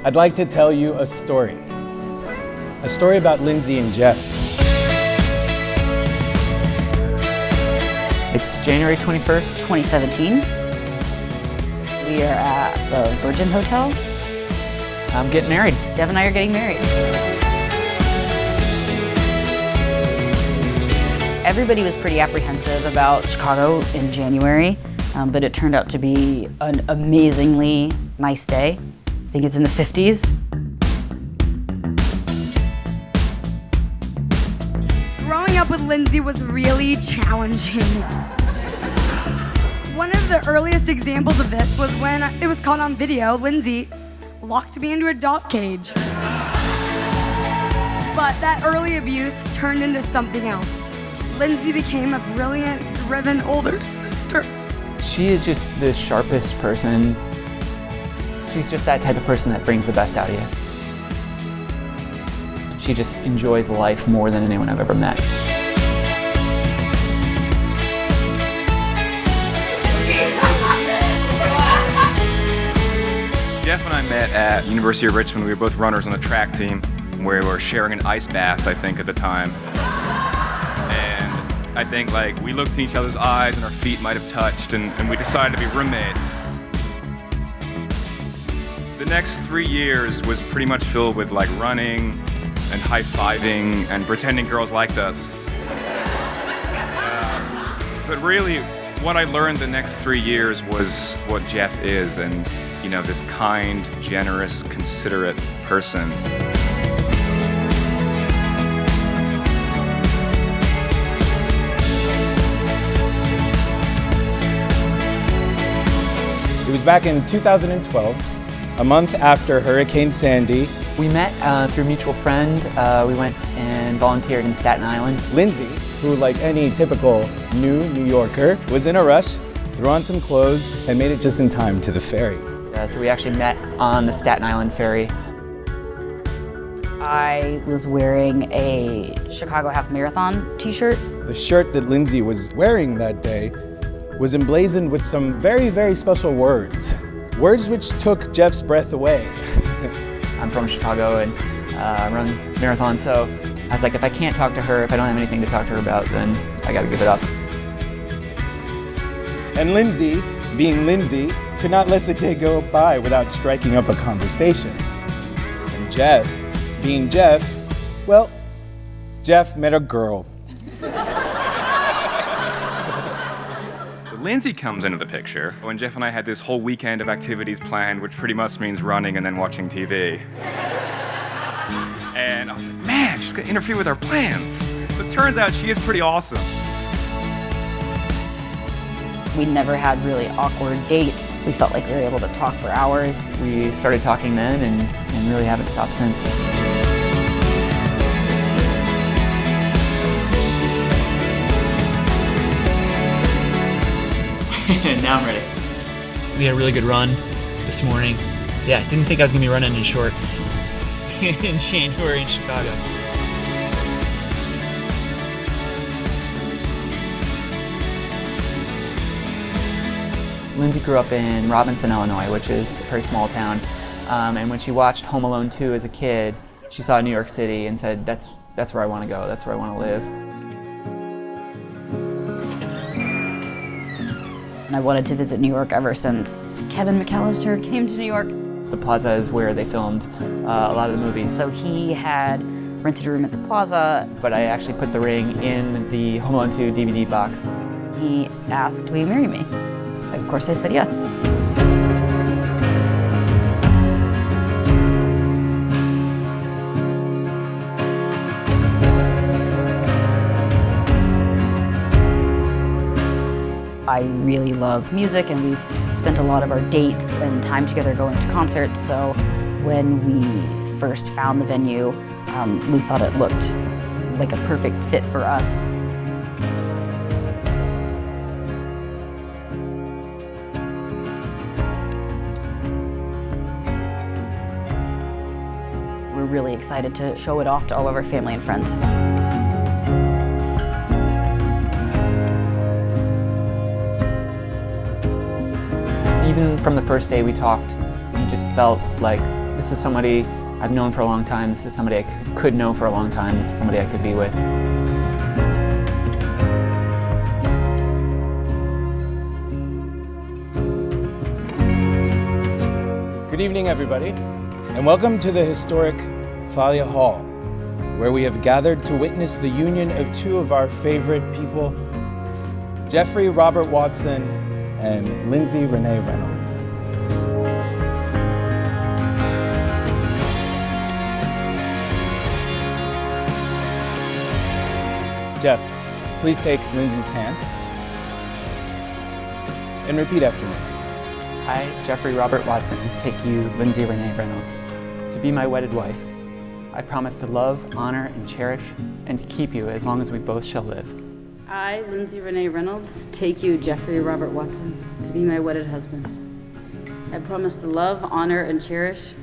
I'd like to tell you a story. A story about Lindsey and Jeff. It's January 21st, 2017. We are at the Virgin Hotel. I'm getting married. Dev and I are getting married. Everybody was pretty apprehensive about Chicago in January, but it turned out to be an amazingly nice day. I think it's in the 50s. Growing up with Lindsey was really challenging. One of the earliest examples of this was when it was caught on video. Lindsey locked me into a dog cage. But that early abuse turned into something else. Lindsey became a brilliant, driven older sister. She is just the sharpest person. She's just that type of person that brings the best out of you. She just enjoys life more than anyone I've ever met. Jeff and I met at University of Richmond. We were both runners on the track team, where we were sharing an ice bath, I think, at the time. And I think, we looked in each other's eyes and our feet might have touched, and we decided to be roommates. The next 3 years was pretty much filled with, running and high-fiving and pretending girls liked us. But really, what I learned the next 3 years was what Jeff is, and this kind, generous, considerate person. It was back in 2012, a month after Hurricane Sandy. We met through a mutual friend. We went and volunteered in Staten Island. Lindsey, who like any typical new New Yorker, was in a rush, threw on some clothes, and made it just in time to the ferry. So we actually met on the Staten Island ferry. I was wearing a Chicago Half Marathon t-shirt. The shirt that Lindsey was wearing that day was emblazoned with some very, very special words. Words which took Jeff's breath away. I'm from Chicago and run marathons, so I was like, if I can't talk to her, if I don't have anything to talk to her about, then I gotta give it up. And Lindsey, being Lindsey, could not let the day go by without striking up a conversation. And Jeff, being Jeff, well, Jeff met a girl. So Lindsey comes into the picture when Jeff and I had this whole weekend of activities planned, which pretty much means running and then watching TV. And I was like, man, she's gonna interfere with our plans. But turns out she is pretty awesome. We never had really awkward dates. We felt like we were able to talk for hours. We started talking then and really haven't stopped since. Now I'm ready. We had a really good run this morning. Yeah, didn't think I was gonna be running in shorts in January in Chicago. Lindsey grew up in Robinson, Illinois, which is a very small town. And when she watched Home Alone 2 as a kid, she saw New York City and said, that's where I want to go, that's where I want to live. And I wanted to visit New York ever since Kevin McAllister came to New York. The Plaza is where they filmed a lot of the movies. So he had rented a room at the Plaza. But I actually put the ring in the Home Alone 2 DVD box. He asked, will you marry me? And of course I said yes. I really love music, and we've spent a lot of our dates and time together going to concerts, so when we first found the venue, we thought it looked like a perfect fit for us. We're really excited to show it off to all of our family and friends. Even from the first day we talked, you just felt like This is somebody I've known for a long time. This is somebody I could know for a long time. This is somebody I could be with. Good evening, everybody, and welcome to the historic Thalia Hall, where we have gathered to witness the union of two of our favorite people, Jeffrey Robert Watson and Lindsey Renee Reynolds. Jeff, please take Lindsey's hand and repeat after me. I, Jeffrey Robert Watson, take you, Lindsey Renee Reynolds, to be my wedded wife. I promise to love, honor, and cherish, and to keep you as long as we both shall live. I, Lindsey Renee Reynolds, take you, Jeffrey Robert Watson, to be my wedded husband. I promise to love, honor, and cherish,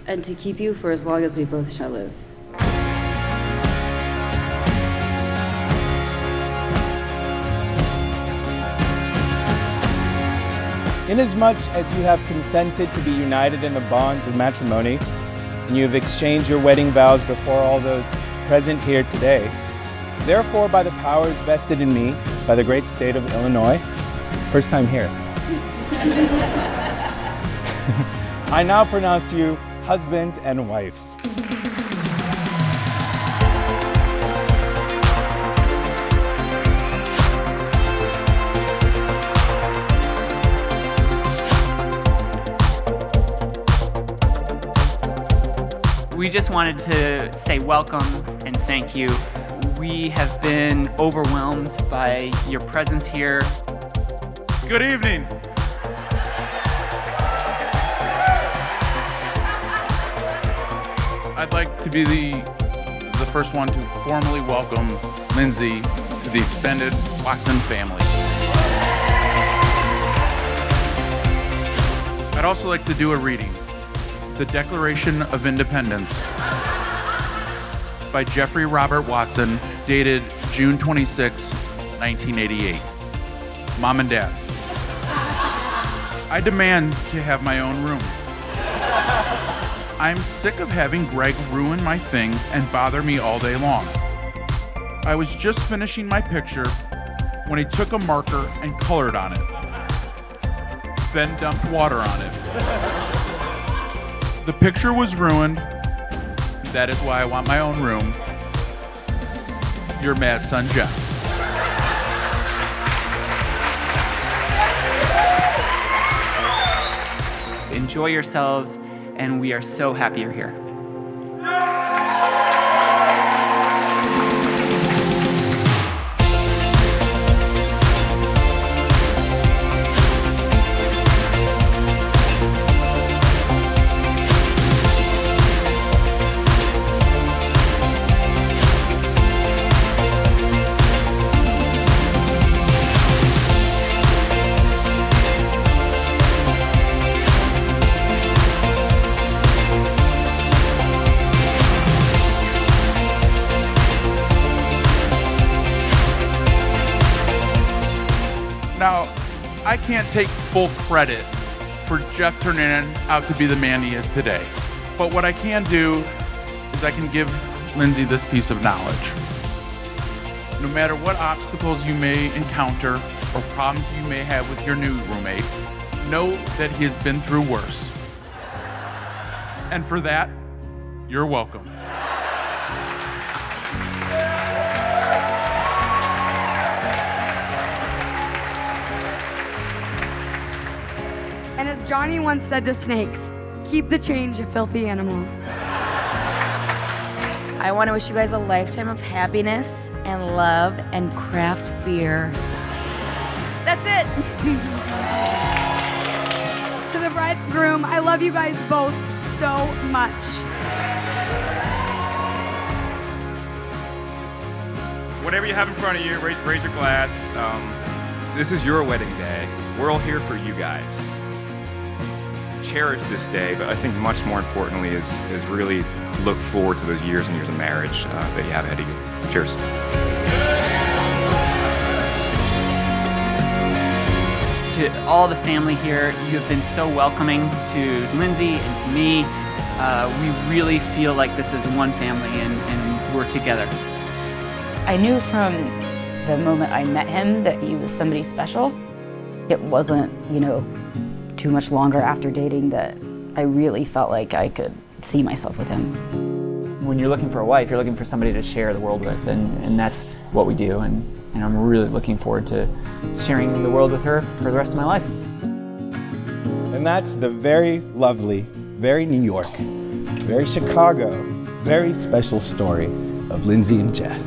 and to keep you for as long as we both shall live. Inasmuch as you have consented to be united in the bonds of matrimony, and you have exchanged your wedding vows before all those present here today, therefore, by the powers vested in me by the great state of Illinois, first time here, I now pronounce you husband and wife. We just wanted to say welcome and thank you. We have been overwhelmed by your presence here. Good evening. I'd like to be the first one to formally welcome Lindsey to the extended Watson family. I'd also like to do a reading. The Declaration of Independence by Jeffrey Robert Watson, dated June 26, 1988. Mom and Dad, I demand to have my own room. I'm sick of having Greg ruin my things and bother me all day long. I was just finishing my picture when he took a marker and colored on it, then dumped water on it. The picture was ruined. That is why I want my own room. Your mad son, Jeff. Enjoy yourselves, and we are so happy you're here. Now, I can't take full credit for Jeff turning out to be the man he is today. But what I can do is I can give Lindsey this piece of knowledge. No matter what obstacles you may encounter or problems you may have with your new roommate, know that he has been through worse. And for that, you're welcome. And as Johnny once said to snakes, keep the change, you filthy animal. I want to wish you guys a lifetime of happiness and love and craft beer. That's it. To the bride and groom, I love you guys both so much. Whatever you have in front of you, raise your glass. This is your wedding day. We're all here for you guys. Cherish this day, but I think much more importantly is really look forward to those years and years of marriage that you have ahead of you. Cheers. To all the family here, you have been so welcoming to Lindsey and to me. we really feel like this is one family and we're together. I knew from the moment I met him that he was somebody special. It wasn't, too much longer after dating that I really felt like I could see myself with him. When you're looking for a wife, you're looking for somebody to share the world with, and that's what we do, and I'm really looking forward to sharing the world with her for the rest of my life. And that's the very lovely, very New York, very Chicago, very special story of Lindsey and Jeff.